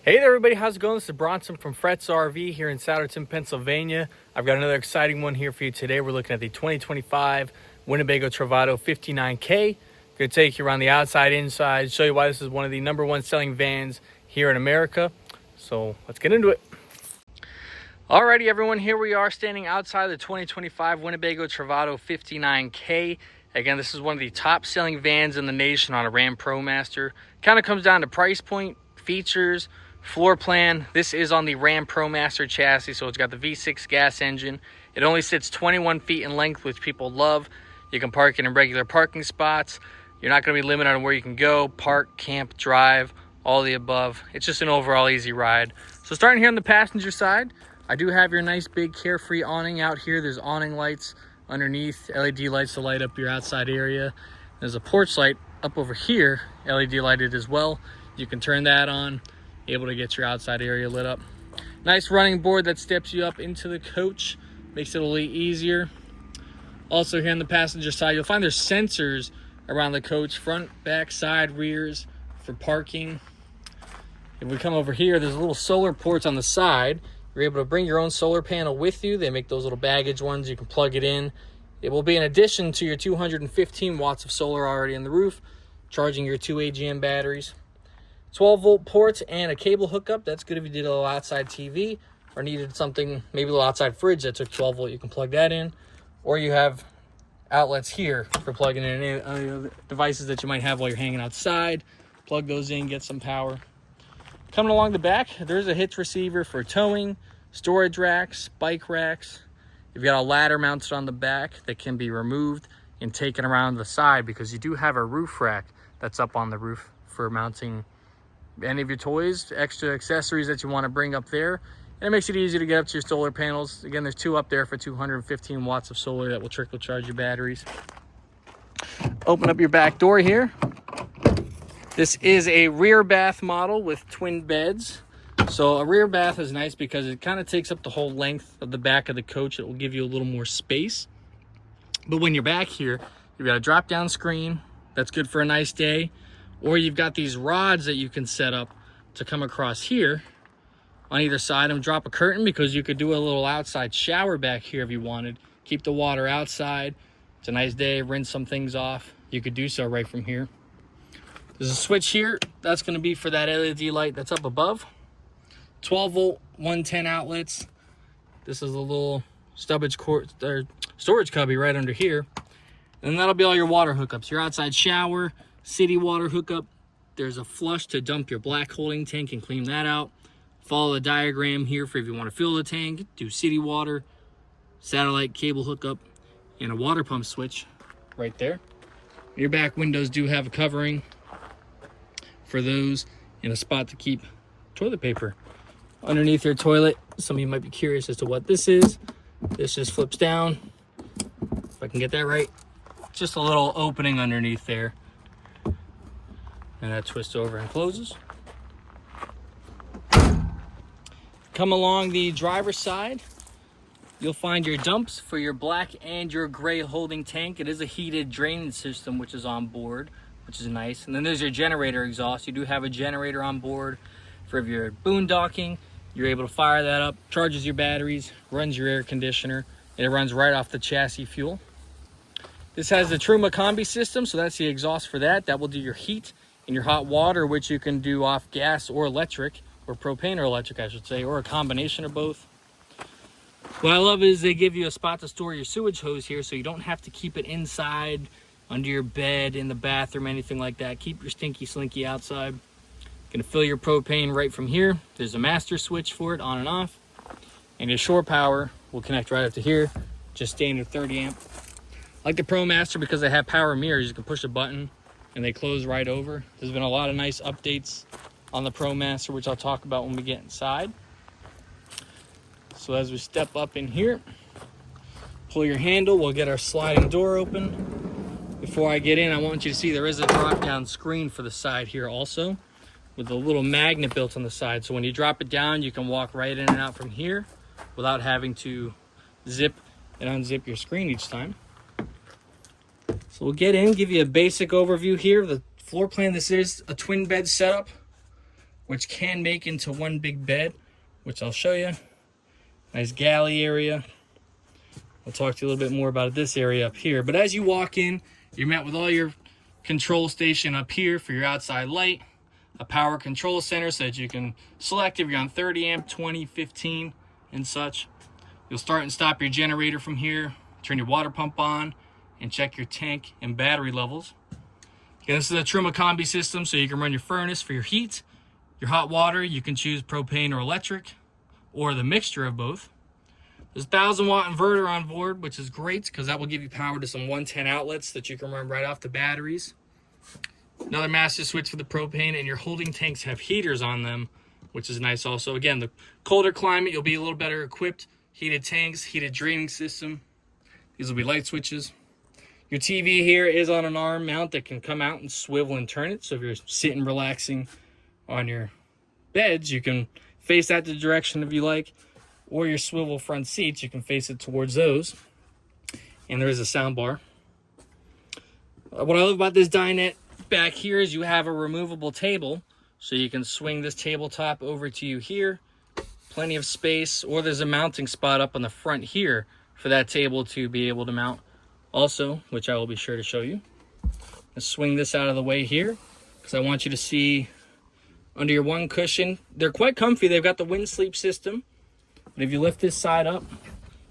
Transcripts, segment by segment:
Hey there, everybody. How's it going? This is Bronson from Fretz RV here in Souderton, Pennsylvania. I've got another exciting one here for you today. We're looking at the 2025 Winnebago Travato 59K. Going to take you around the outside, inside, show you why this is one of the #1 selling vans here in America. So let's get into it. Alrighty, everyone. Here we are standing outside the 2025 Winnebago Travato 59K. Again, this is one of the top selling vans in the nation on a Ram ProMaster. Kind of comes down to price point, features, floor plan. This is on the Ram ProMaster chassis, so it's got the V6 gas engine. It only sits 21 feet in length, which people love. You can park it in regular parking spots. You're not going to be limited on where you can go, park, camp, drive, all the above. It's just an overall easy ride. So starting here on the passenger side, I do have your nice big Carefree awning out here. There's awning lights underneath, LED lights to light up your outside area. There's a porch light up over here, LED lighted as well. You can turn that on, able to get your outside area lit up. Nice running board that steps you up into the coach, makes it a little easier. Also here on the passenger side, you'll find there's sensors around the coach, front, back, side, rears for parking. If we come over here, there's little solar ports on the side. You're able to bring your own solar panel with you. They make those little baggage ones. You can plug it in. It will be in addition to your 215 watts of solar already on the roof, charging your 2 AGM batteries. 12-volt ports and a cable hookup. That's good if you did a little outside TV or needed something, maybe a little outside fridge that took 12 volt. You can plug that in. Or you have outlets here for plugging in any other devices that you might have while you're hanging outside. Plug those in, get some power. Coming along the back, there's a hitch receiver for towing, storage racks, bike racks. You've got a ladder mounted on the back that can be removed and taken around the side because you do have a roof rack that's up on the roof for mounting any of your toys, extra accessories that you want to bring up there. And it makes it easy to get up to your solar panels. Again, there's 2 up there for 215 watts of solar that will trickle charge your batteries. Open up your back door here. This is a rear bath model with twin beds. So a rear bath is nice because it kind of takes up the whole length of the back of the coach. It will give you a little more space. But when you're back here, you've got a drop down screen. That's good for a nice day. Or you've got these rods that you can set up to come across here on either side and drop a curtain, because you could do a little outside shower back here if you wanted. Keep the water outside. It's a nice day, rinse some things off. You could do so right from here. There's a switch here. That's going to be for that LED light that's up above. 12 volt, 110 outlets. This is a little storage cubby right under here. And that'll be all your water hookups. Your outside shower, city water hookup. There's a flush to dump your black holding tank and clean that out. Follow the diagram here for if you want to fill the tank, do city water, satellite cable hookup, and a water pump switch right there. Your back windows do have a covering for those and a spot to keep toilet paper underneath your toilet. Some of you might be curious as to what this is. This just flips down. If I can get that right. Just a little opening underneath there. And that twists over and closes. Come along the driver's side. You'll find your dumps for your black and your gray holding tank. It is a heated drainage system, which is on board, which is nice. And then there's your generator exhaust. You do have a generator on board for if you're boondocking. You're able to fire that up, charges your batteries, runs your air conditioner, and it runs right off the chassis fuel. This has the Truma combi system, so that's the exhaust for that. That will do your heat and your hot water, which you can do off gas or electric, or propane or electric, I should say, or a combination of both. What I love is they give you a spot to store your sewage hose here, so you don't have to keep it inside, under your bed, in the bathroom, anything like that. Keep your stinky slinky outside. Gonna fill your propane right from here. There's a master switch for it, on and off. And your shore power will connect right up to here. Just standard 30 amp. I like the ProMaster because they have power mirrors. You can push a button and they close right over. There's been a lot of nice updates on the ProMaster, which I'll talk about when we get inside. So as we step up in here, pull your handle, we'll get our sliding door open. Before I get in, I want you to see there is a drop down screen for the side here also, with a little magnet built on the side. So when you drop it down, you can walk right in and out from here without having to zip and unzip your screen each time. So we'll get in, give you a basic overview here of the floor plan. This is a twin bed setup which can make into one big bed, which I'll show you. Nice galley area. I'll talk to you a little bit more about this area up here. But as you walk in, you're met with all your control station up here for your outside light, a power control center so that you can select if you're on 30 amp, 20, 15, and such. You'll start and stop your generator from here, turn your water pump on, and check your tank and battery levels. Okay, this is a Truma combi system, so you can run your furnace for your heat. Your hot water, you can choose propane or electric, or the mixture of both. There's a 1,000-watt inverter on board, which is great because that will give you power to some 110 outlets that you can run right off the batteries. Another master switch for the propane, and your holding tanks have heaters on them, which is nice also. Again, the colder climate, you'll be a little better equipped. Heated tanks, heated draining system. These will be light switches. Your TV here is on an arm mount that can come out and swivel and turn it. So if you're sitting relaxing on your beds, you can face that the direction if you like. Or your swivel front seats, you can face it towards those. And there is a sound bar. What I love about this dinette back here is you have a removable table. So you can swing this tabletop over to you here. Plenty of space, or there's a mounting spot up on the front here for that table to be able to mount also, which I will be sure to show you. Let's swing this out of the way here because I want you to see under your one cushion. They're quite comfy. They've got the wind sleep system. But if you lift this side up,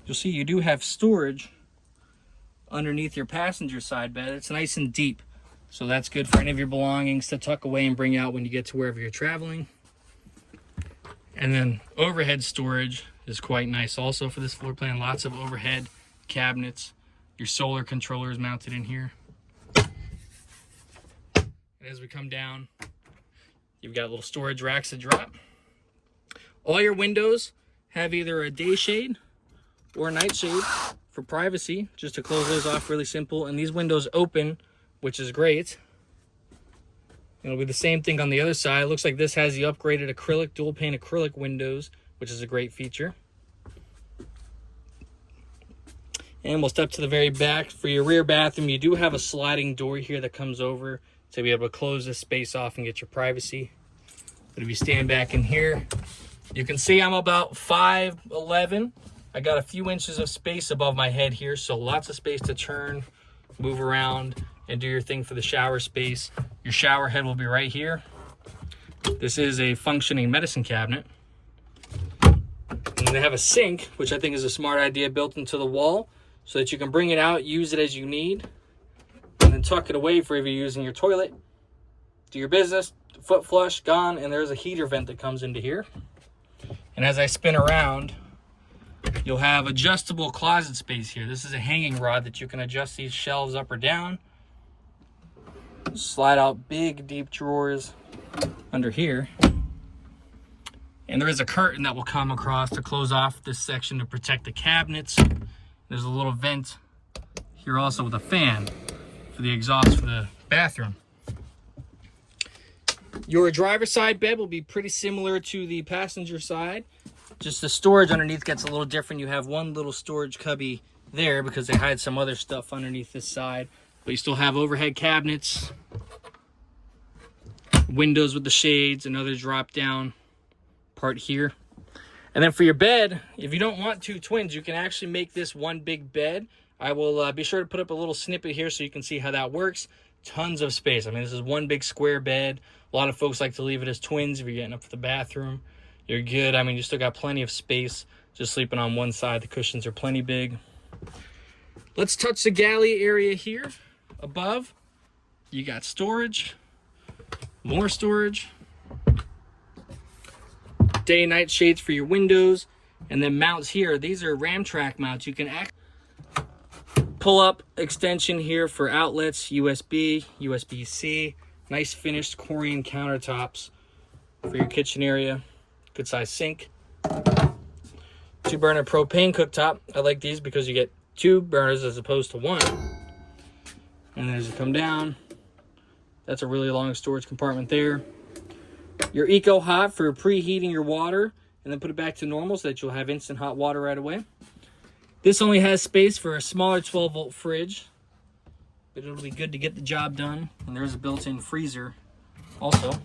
you'll see you do have storage underneath your passenger side bed. It's nice and deep, so that's good for any of your belongings to tuck away and bring out when you get to wherever you're traveling. And then overhead storage is quite nice also for this floor plan. Lots of overhead cabinets. Your solar controller is mounted in here. And as we come down, you've got little storage racks that drop. All your windows have either a day shade or a night shade for privacy, just to close those off really simple. And these windows open, which is great. It'll be the same thing on the other side. It looks like this has the upgraded acrylic, dual pane acrylic windows, which is a great feature. And we'll step to the very back. For your rear bathroom, you do have a sliding door here that comes over to be able to close this space off and get your privacy. But if you stand back in here, you can see I'm about 5'11". I got a few inches of space above my head here, so lots of space to turn, move around, and do your thing for the shower space. Your shower head will be right here. This is a functioning medicine cabinet. And they have a sink, which I think is a smart idea, built into the wall so that you can bring it out, use it as you need, and then tuck it away for if you're using your toilet. Do your business, foot flush, gone, and there's a heater vent that comes into here. And as I spin around, you'll have adjustable closet space here. This is a hanging rod that you can adjust these shelves up or down. Slide out big, deep drawers under here. And there is a curtain that will come across to close off this section to protect the cabinets. There's a little vent here also with a fan for the exhaust for the bathroom. Your driver's side bed will be pretty similar to the passenger side. Just the storage underneath gets a little different. You have one little storage cubby there because they hide some other stuff underneath this side. But you still have overhead cabinets, windows with the shades, another drop down part here. And then for your bed, if you don't want two twins, you can actually make this one big bed. I will be sure to put up a little snippet here so you can see how that works. Tons of space. I mean, this is one big square bed. A lot of folks like to leave it as twins if you're getting up for the bathroom. You're good. I mean, you still got plenty of space just sleeping on one side. The cushions are plenty big. Let's touch the galley area here. Above, you got storage, more storage, day and night shades for your windows, and then mounts here. These are Ram track mounts. You can pull up extension here for outlets, USB, USB-C, nice finished Corian countertops for your kitchen area. Good size sink. 2-burner propane cooktop. I like these because you get 2 burners as opposed to 1. And as you come down, that's a really long storage compartment there. Your Eco Hot for preheating your water and then put it back to normal so that you'll have instant hot water right away. This only has space for a smaller 12-volt fridge, but it'll be good to get the job done. And there's a built-in freezer also.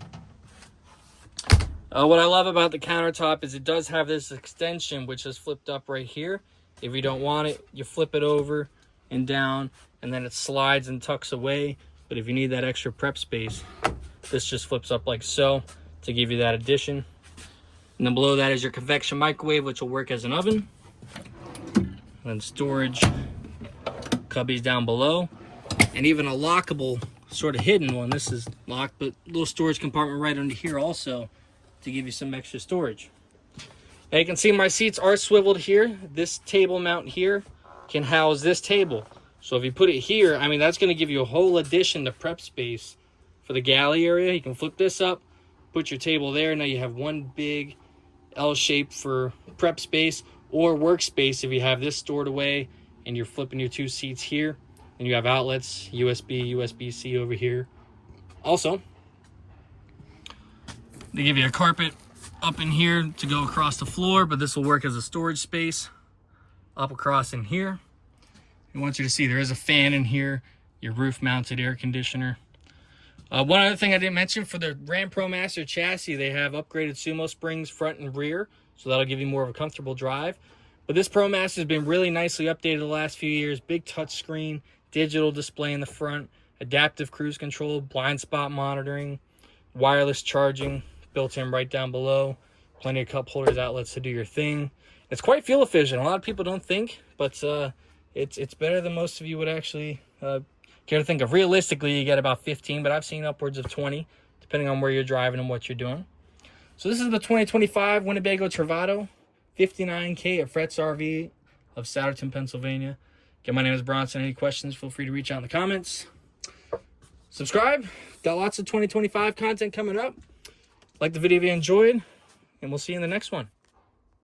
What I love about the countertop is it does have this extension, which is flipped up right here. If you don't want it, you flip it over and down, and then it slides and tucks away. But if you need that extra prep space, this just flips up like so to give you that addition. And then below that is your convection microwave, which will work as an oven. And then storage cubbies down below. And even a lockable, sort of hidden one. This is locked, but little storage compartment right under here also to give you some extra storage. Now you can see my seats are swiveled here. This table mount here can house this table. So if you put it here, I mean, that's going to give you a whole addition to prep space for the galley area. You can flip this up, put your table there. Now you have one big L shape for prep space or workspace if you have this stored away and you're flipping your two seats here. And you have outlets, USB, USB-C over here. Also, they give you a carpet up in here to go across the floor, but this will work as a storage space up across in here. I want you to see there is a fan in here, your roof-mounted air conditioner. One other thing I didn't mention, for the Ram ProMaster chassis, they have upgraded sumo springs front and rear, so that'll give you more of a comfortable drive. But this ProMaster has been really nicely updated the last few years. Big touch screen, digital display in the front, adaptive cruise control, blind spot monitoring, wireless charging built in right down below, plenty of cup holders, outlets to do your thing. It's quite fuel efficient. A lot of people don't think, but it's better than most of you would actually care to think of. Realistically, you get about 15, but I've seen upwards of 20, depending on where you're driving and what you're doing. So this is the 2025 Winnebago Travato, 59K at Fretz RV of Souderton, Pennsylvania. Again, my name is Bronson. Any questions, feel free to reach out in the comments. Subscribe. Got lots of 2025 content coming up. Like the video if you enjoyed, and we'll see you in the next one.